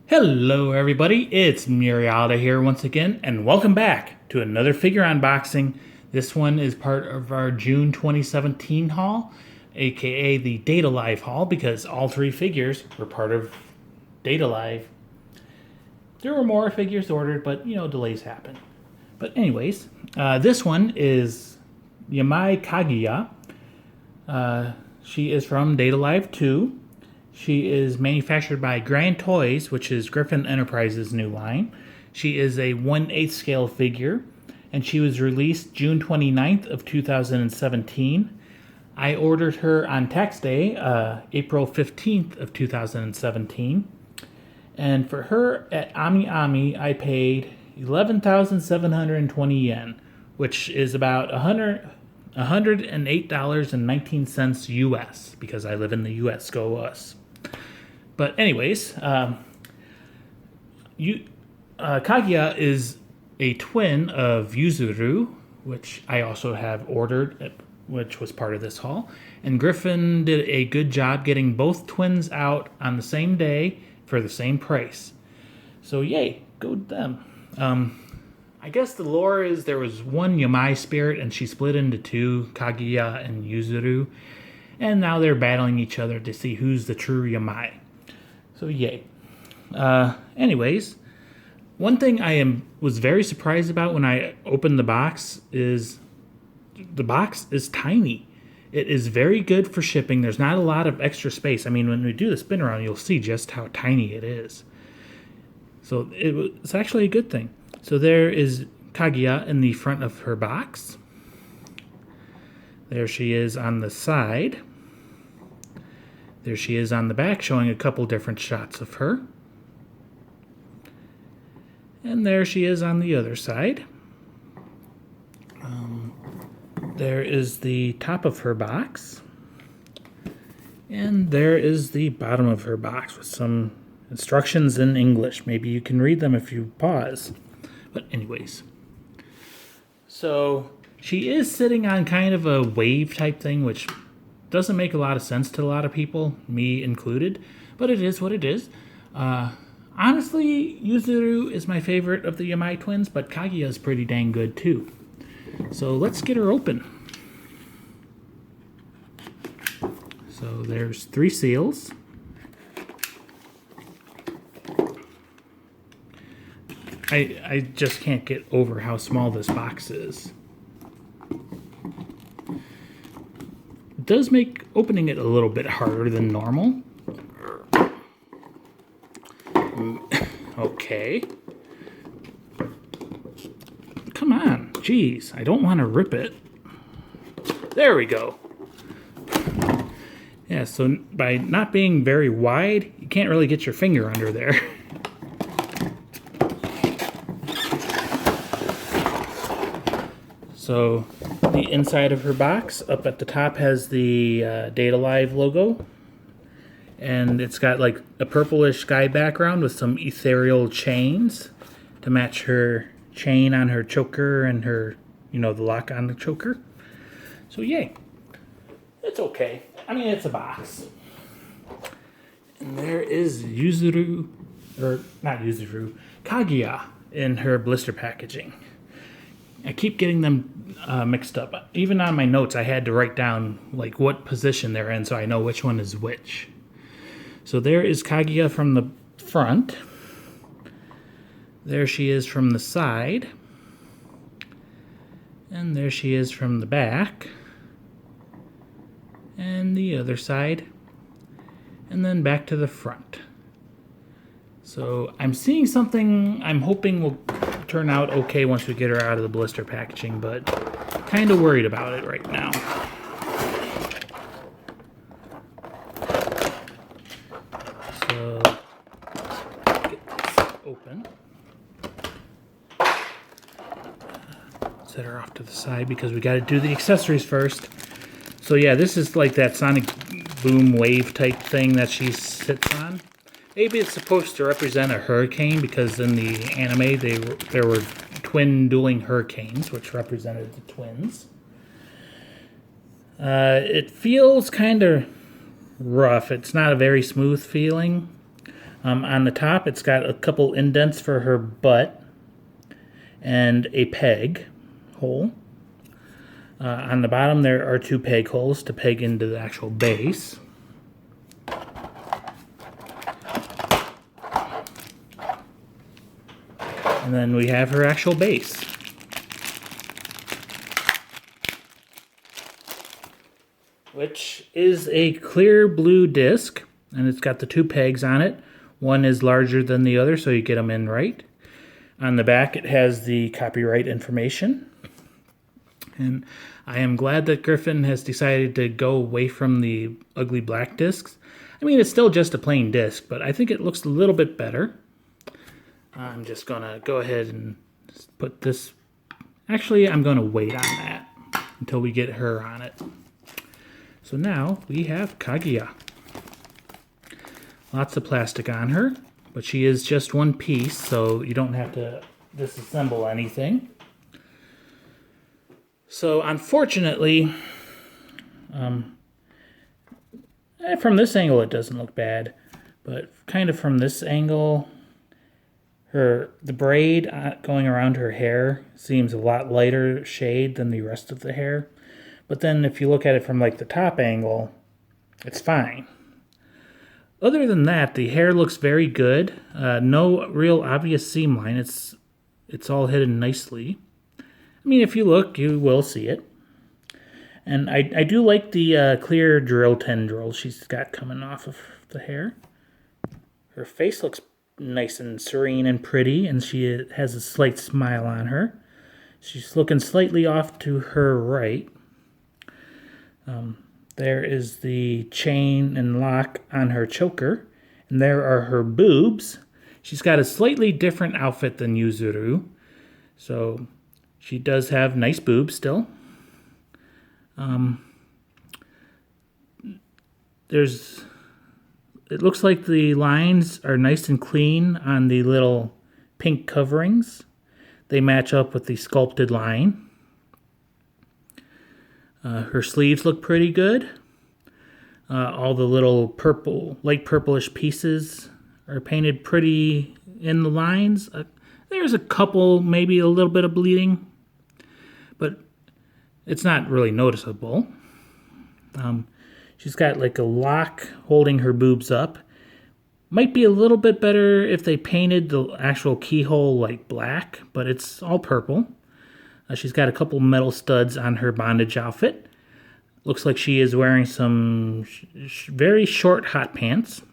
Hello everybody, it's Murialda here once again, and welcome back to another figure unboxing. This one is part of our June 2017 haul, aka the Data Live haul, because all three figures were part of Data Live. There were more figures ordered, but delays happen. But anyways, this one is Yamai Kaguya. She is from Data Live 2. She is manufactured by Grand Toys, which is Griffon Enterprises' new line. She is a 1/8 scale figure, and she was released June 29th of 2017. I ordered her on tax day, April 15th of 2017. And for her at Ami Ami, I paid 11,720 yen, which is about $108.19 US, because I live in the US, go us. But anyways, Kaguya is a twin of Yuzuru, which I also have ordered, which was part of this haul. And Griffon did a good job getting both twins out on the same day for the same price. So yay, go them. I guess the lore is there was one Yamai spirit and she split into two, Kaguya and Yuzuru. And now they're battling each other to see who's the true Yamai. So yay. Anyways, one thing was very surprised about when I opened the box is tiny. It is very good for shipping. There's not a lot of extra space. I mean, when we do the spin around, you'll see just how tiny it is. So it's actually a good thing. So there is Kaguya in the front of her box. There she is on the side. There she is on the back, showing a couple different shots of her. And there she is on the other side. There is the top of her box. And there is the bottom of her box with some instructions in English. Maybe you can read them if you pause. But anyways. So she is sitting on kind of a wave type thing, which doesn't make a lot of sense to a lot of people, me included, but it is what it is. Honestly, Yuzuru is my favorite of the Yamai twins, but Kaguya is pretty dang good too. So let's get her open. So there's 3 seals. I just can't get over how small this box is. It does make opening it a little bit harder than normal. Okay. Come on, jeez, I don't want to rip it. There we go. Yeah, so by not being very wide, you can't really get your finger under there. So the inside of her box, up at the top, has the Data Live logo. And it's got like a purplish sky background with some ethereal chains to match her chain on her choker and her, the lock on the choker. So yay. It's okay. I mean, it's a box. And there is Yuzuru, or not Yuzuru, Kaguya in her blister packaging. I keep getting them mixed up. Even on my notes, I had to write down like what position they're in so I know which one is which. So there is Kaguya from the front. There she is from the side. And there she is from the back. And the other side. And then back to the front. So I'm seeing something I'm hoping will turn out okay once we get her out of the blister packaging, but kind of worried about it right now. So get this open. Set her off to the side because we got to do the accessories first. So yeah, this is like that sonic boom wave type thing that she sits on. Maybe it's supposed to represent a hurricane because in the anime there were twin dueling hurricanes, which represented the twins. It feels kind of rough. It's not a very smooth feeling. On the top, it's got a couple indents for her butt and a peg hole. On the bottom, there are 2 peg holes to peg into the actual base. And then we have her actual base. Which is a clear blue disc, and it's got the 2 pegs on it. One is larger than the other, so you get them in right. On the back, it has the copyright information. And I am glad that Griffon has decided to go away from the ugly black discs. I mean, it's still just a plain disc, but I think it looks a little bit better. I'm just going to go ahead and put this... Actually, I'm going to wait on that until we get her on it. So now we have Kaguya. Lots of plastic on her, but she is just one piece, so you don't have to disassemble anything. So unfortunately, from this angle it doesn't look bad, but kind of from this angle, the braid going around her hair seems a lot lighter shade than the rest of the hair. But then if you look at it from like the top angle, it's fine. Other than that, the hair looks very good. No real obvious seam line. It's all hidden nicely. I mean, if you look, you will see it. And I do like the clear drill tendril she's got coming off of the hair. Her face looks nice and serene and pretty, and she has a slight smile on her. She's looking slightly off to her right. There is the chain and lock on her choker, and there are her boobs. She's got a slightly different outfit than Yuzuru, so she does have nice boobs still. It looks like the lines are nice and clean on the little pink coverings. They match up with the sculpted line. Her sleeves look pretty good. All the little purple, light purplish pieces are painted pretty in the lines. There's a couple, maybe a little bit of bleeding, but it's not really noticeable. She's got like a lock holding her boobs up. Might be a little bit better if they painted the actual keyhole like black, but it's all purple. She's got a couple metal studs on her bondage outfit. Looks like she is wearing some very short hot pants.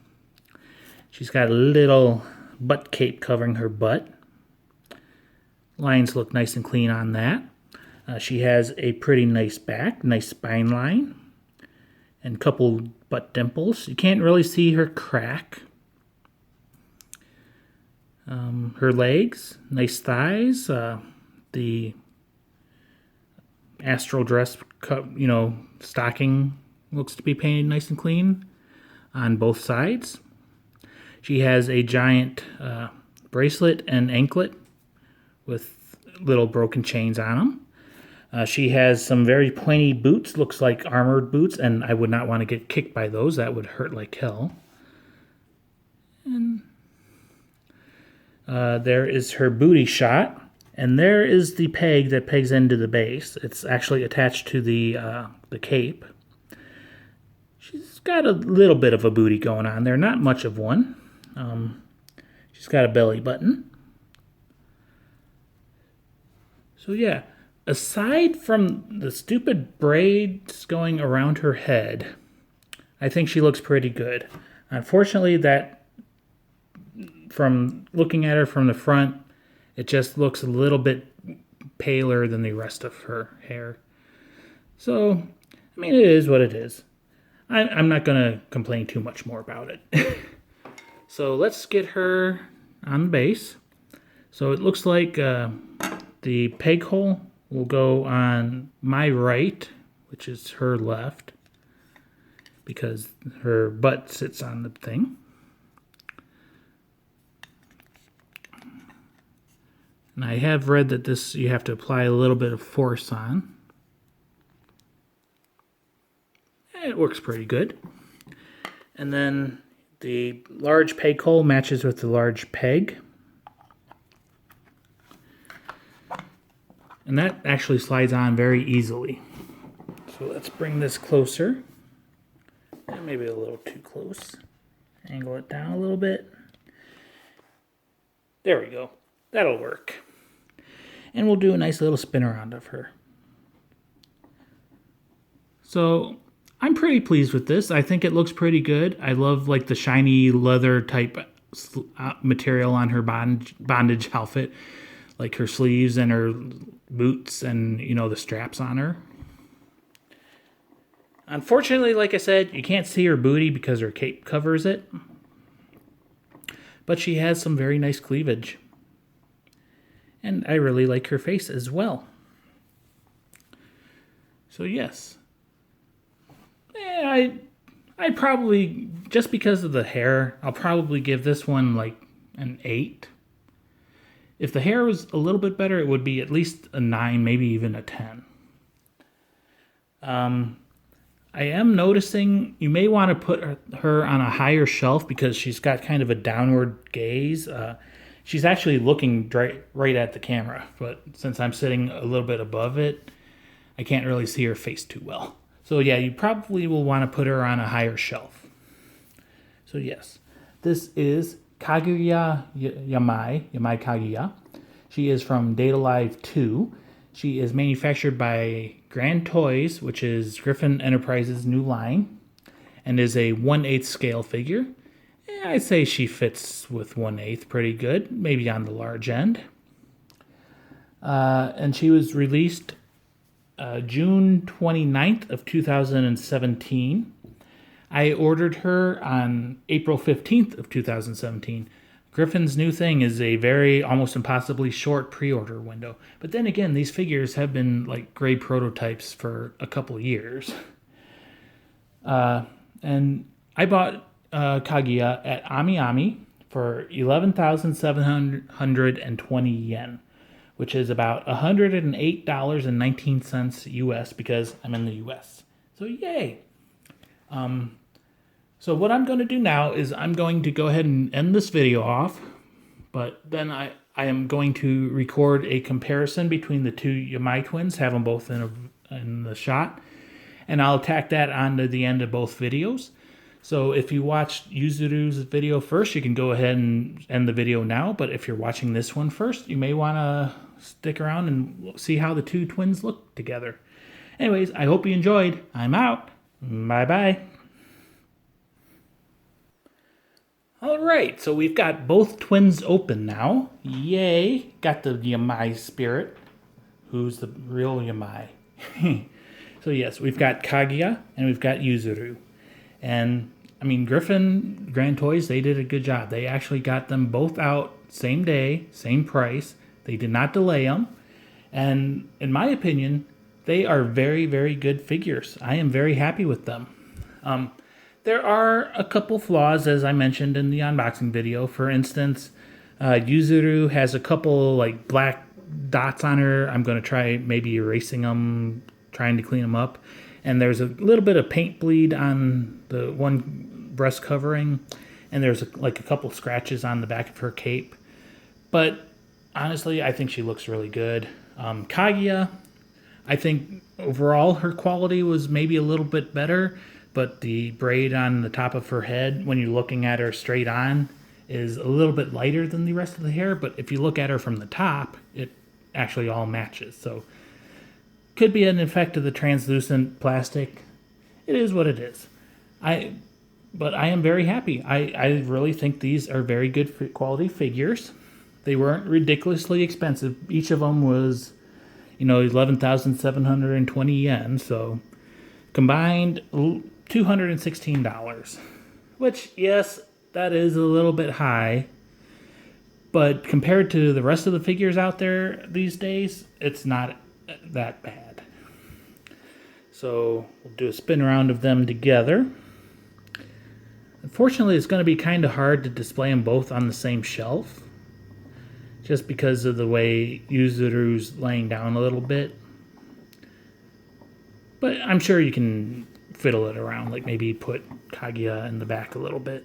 She's got a little butt cape covering her butt. Lines look nice and clean on that. She has a pretty nice back, nice spine line, and a couple butt dimples. You can't really see her crack. Her legs, nice thighs. The astral dress, stocking looks to be painted nice and clean on both sides. She has a giant bracelet and anklet with little broken chains on them. She has some very pointy boots, looks like armored boots, and I would not want to get kicked by those. That would hurt like hell. And there is her booty shot. And there is the peg that pegs into the base. It's actually attached to the cape. She's got a little bit of a booty going on there, not much of one. She's got a belly button. So yeah, aside from the stupid braids going around her head, I think she looks pretty good. Unfortunately, that from looking at her from the front, it just looks a little bit paler than the rest of her hair. So, I mean, it is what it is. I'm not going to complain too much more about it. So let's get her on the base. So it looks like the peg hole will go on my right, which is her left, because her butt sits on the thing. And I have read that this you have to apply a little bit of force on. It works pretty good. And then The large peg hole matches with the large peg. And that actually slides on very easily. So let's bring this closer. Maybe a little too close. Angle it down a little bit. There we go. That'll work. And we'll do a nice little spin around of her. So I'm pretty pleased with this. I think it looks pretty good. I love like the shiny leather type material on her bondage outfit. Like her sleeves and her boots and, you know, the straps on her. Unfortunately, like I said, you can't see her booty because her cape covers it. But she has some very nice cleavage. And I really like her face as well. So yes. I'd probably, just because of the hair, I'll probably give this one like an 8. If the hair was a little bit better, it would be at least a 9, maybe even a 10. I am noticing you may want to put her on a higher shelf because she's got kind of a downward gaze. She's actually looking right at the camera, but since I'm sitting a little bit above it, I can't really see her face too well. So yeah, you probably will want to put her on a higher shelf. So yes, this is Kaguya Yamai Kaguya. She is from Data Live 2. She is manufactured by Grand Toys, which is Griffon Enterprises' new line, and is a 1/8 scale figure. I'd say she fits with 1/8 pretty good, maybe on the large end. And she was released June 29th of 2017. I ordered her on April 15th of 2017. Griffon's new thing is a very almost impossibly short pre-order window. But then again, these figures have been like gray prototypes for a couple years. And I bought Kaguya at AmiAmi for 11,720 yen, which is about $108.19 US because I'm in the US. So yay! So what I'm going to do now is I'm going to go ahead and end this video off, but then I am going to record a comparison between the two Yamai twins, have them both in the shot, and I'll tack that onto the end of both videos. So if you watched Yuzuru's video first, you can go ahead and end the video now, but if you're watching this one first, you may want to stick around and see how the two twins look together. Anyways, I hope you enjoyed. I'm out. Bye-bye. Alright, so we've got both twins open now. Yay! Got the Yamai spirit. Who's the real Yamai? So yes, we've got Kaguya and we've got Yuzuru. And, I mean, Griffon Grand Toys, they did a good job. They actually got them both out same day, same price. They did not delay them. And, in my opinion, they are very, very good figures. I am very happy with them. There are a couple flaws, as I mentioned in the unboxing video. For instance, Yuzuru has a couple like black dots on her. I'm going to try maybe erasing them, trying to clean them up. And there's a little bit of paint bleed on the one breast covering. And there's like a couple scratches on the back of her cape. But honestly, I think she looks really good. Kaguya, I think overall her quality was maybe a little bit better. But the braid on the top of her head, when you're looking at her straight on, is a little bit lighter than the rest of the hair. But if you look at her from the top, it actually all matches. So, could be an effect of the translucent plastic. It is what it is. But I am very happy. I really think these are very good quality figures. They weren't ridiculously expensive. Each of them was, 11,720 yen. So, combined $216, which, yes, that is a little bit high, but compared to the rest of the figures out there these days, it's not that bad. So we'll do a spin around of them together. Unfortunately, it's going to be kind of hard to display them both on the same shelf, just because of the way Yuzuru's laying down a little bit. But I'm sure you can fiddle it around, like maybe put Kaguya in the back a little bit.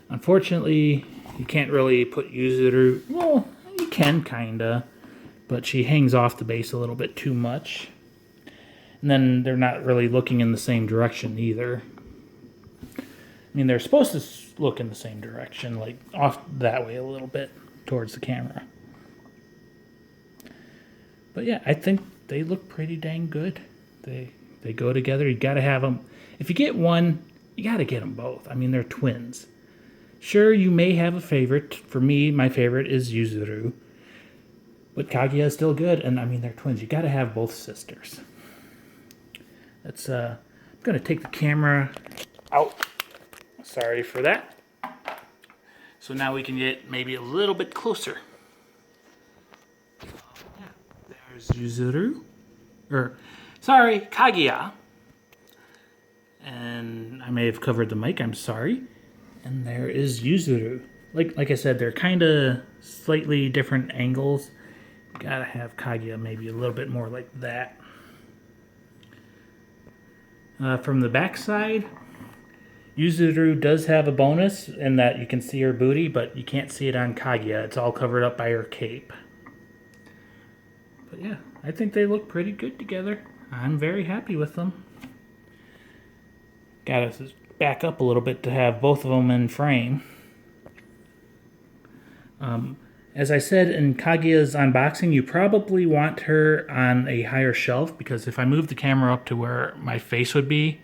Unfortunately, you can't really put Yuzuru. Well, you can kinda, but she hangs off the base a little bit too much. And then they're not really looking in the same direction either. I mean, they're supposed to look in the same direction, like off that way a little bit towards the camera. But yeah, I think they look pretty dang good. They go together. You gotta have them. If you get one, you gotta get them both. I mean, they're twins. Sure, you may have a favorite. For me, my favorite is Yuzuru. But Kaguya is still good, and I mean, they're twins. You gotta have both sisters. Let's, I'm gonna take the camera out. Sorry for that. So now we can get maybe a little bit closer. Yeah, there's Yuzuru. Sorry, Kaguya. And I may have covered the mic, I'm sorry. And there is Yuzuru. Like I said, they're kind of slightly different angles. You gotta have Kaguya maybe a little bit more like that. From the back side, Yuzuru does have a bonus in that you can see her booty, but you can't see it on Kaguya. It's all covered up by her cape. But yeah, I think they look pretty good together. I'm very happy with them. Gotta back up a little bit to have both of them in frame. As I said in Kaguya's unboxing, you probably want her on a higher shelf, because if I move the camera up to where my face would be,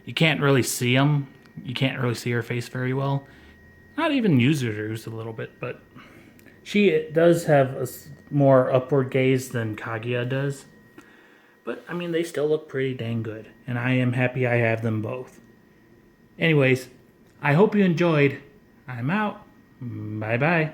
you can't really see them. You can't really see her face very well. Not even Yuzuru's a little bit, but she does have a more upward gaze than Kaguya does. But, I mean, they still look pretty dang good, and I am happy I have them both. Anyways, I hope you enjoyed. I'm out. Bye-bye.